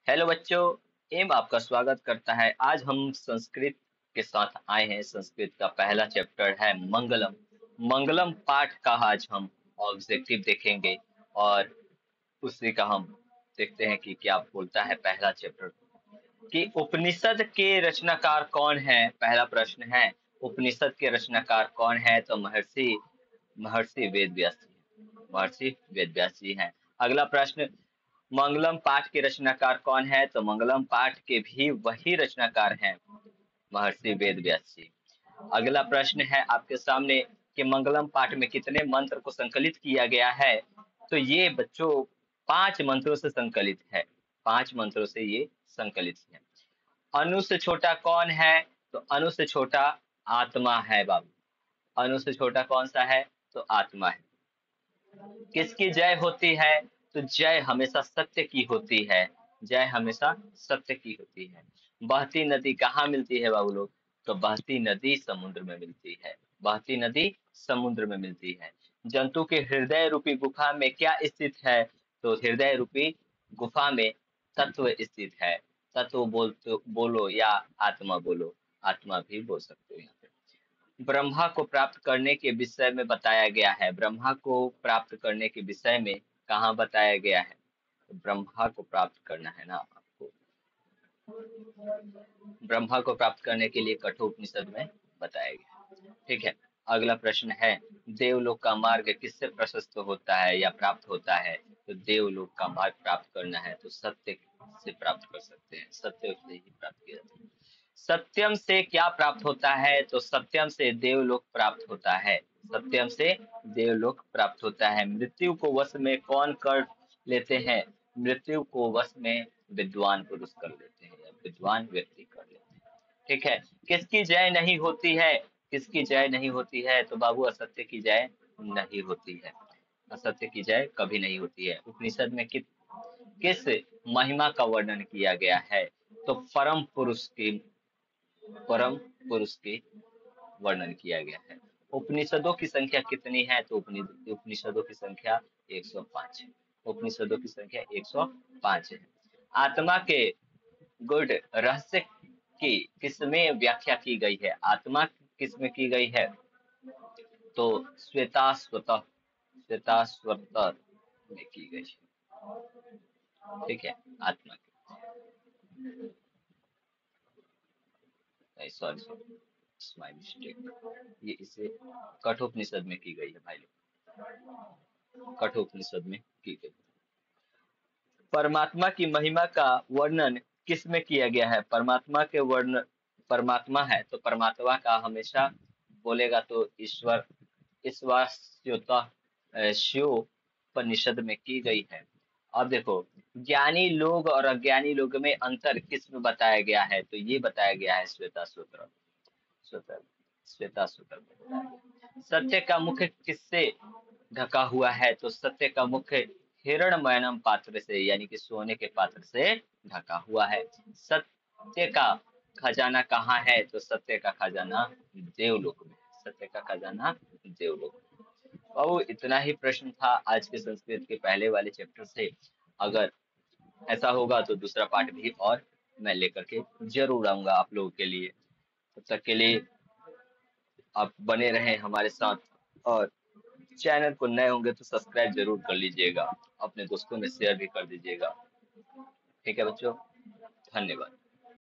Hello बच्चों, M आपका स्वागत करता है। आज हम संस्कृत के साथ आए हैं। संस्कृत का पहला चैप्टर है मंगलम। मंगलम पाठ का आज हम ऑब्जेक्टिव देखेंगे और उसी का हम देखते हैं कि क्या बोलता है पहला चैप्टर। कि उपनिषद के रचनाकार कौन है? पहला प्रश्न है, उपनिषद के रचनाकार कौन है? तो महर्षि महर्षि वेद व्यास जी। महर्षि वेद व्यास जी हैं। अगला प्रश्न, मंगलम पाठ के रचनाकार कौन है? तो मंगलम पाठ के भी वही रचनाकार हैं, महर्षि वेद व्यास जी। अगला प्रश्न है आपके सामने कि मंगलम पाठ में कितने मंत्र को संकलित किया गया है? तो ये बच्चों 5 मंत्रों से संकलित है। 5 मंत्रों से ये संकलित है। अनु से छोटा कौन है? तो अनु से छोटा आत्मा है बाबू। अनु से छोटा कौन सा है? तो आत्मा है। किसकी जय होती है? तो जय हमेशा सत्य की होती है। जय हमेशा सत्य की होती है। बहती नदी कहाँ मिलती है बाबू लोग? तो बहती नदी समुद्र में मिलती है। बहती नदी समुद्र में मिलती है। जंतु के हृदय रूपी गुफा में क्या स्थित है? तो हृदय रूपी गुफा में तत्व स्थित है। तत्व बोलो या आत्मा बोलो, आत्मा भी बोल सकते हो यहाँ पे। ब्रह्मा को प्राप्त करने के विषय में बताया गया है। ब्रह्मा को प्राप्त करने के विषय में कहाँ बताया गया है? तो ब्रह्मा को प्राप्त करना है ना आपको। ब्रह्मा को प्राप्त करने के लिए कठोपनिषद में बताया गया है। ठीक है। अगला प्रश्न है, देवलोक का मार्ग किससे प्रशस्त होता है या प्राप्त होता है? तो देवलोक का मार्ग प्राप्त करना है तो सत्य से प्राप्त कर सकते हैं। सत्य से ही प्राप्त किया जाता है। सत्यम से क्या प्राप्त होता है? तो सत्यम से देवलोक प्राप्त होता है। सत्यम से देवलोक प्राप्त होता है। मृत्यु को वश में कौन कर लेते हैं? मृत्यु को वश में विद्वान पुरुष कर लेते हैं या विद्वान व्यक्ति कर लेते हैं। ठीक है। किसकी जय नहीं होती है? किसकी जय नहीं होती है? तो बाबू असत्य की जय नहीं होती है। असत्य की जय कभी नहीं होती है। उपनिषद में किस महिमा का वर्णन किया गया है? तो परम पुरुष की वर्णन किया गया है। उपनिषदों की संख्या कितनी है? तो उपनिषदों की संख्या 105 है। उपनिषदों की संख्या 105 है। आत्मा के गुड रहस्य की किसमें व्याख्या की गई है? आत्मा किसमें की गई है? तो श्वेताश्वतर में की गई है। ठीक है। आत्मा की, सॉरी सॉरी, माय मिस्टेक। ये इसे कठोपनिषद में की गई है भाई लोग। कठोपनिषद में की गई। परमात्मा की महिमा का वर्णन किस में किया गया है? परमात्मा के वर्ण, परमात्मा है तो परमात्मा का हमेशा बोलेगा तो ईश्वर, ईश्वरस्योता शिवोपनिषद में की गई है। अब देखो, ज्ञानी लोग और अज्ञानी लोग में अंतर किस में बताया गया है? तो ये बताया गया है श्वेता सूत्र। श्वेता श्वेता सूत्र में बताया गया। सत्य का मुख किससे ढका हुआ है? तो सत्य का मुख हिरण्मयनम पात्र से यानी कि सोने के पात्र से ढका हुआ है। सत्य का खजाना कहाँ है? तो सत्य का खजाना देवलोक में। सत्य का खजाना देवलोक में। बाबू इतना ही प्रश्न था आज के संस्कृत के पहले वाले चैप्टर से। अगर ऐसा होगा तो दूसरा पार्ट भी और मैं लेकर के जरूर आऊंगा आप लोगों के लिए। तब तक के लिए आप बने रहें हमारे साथ, और चैनल को नए होंगे तो सब्सक्राइब जरूर कर लीजिएगा। अपने दोस्तों में शेयर भी कर दीजिएगा। ठीक है बच्चों, धन्यवाद।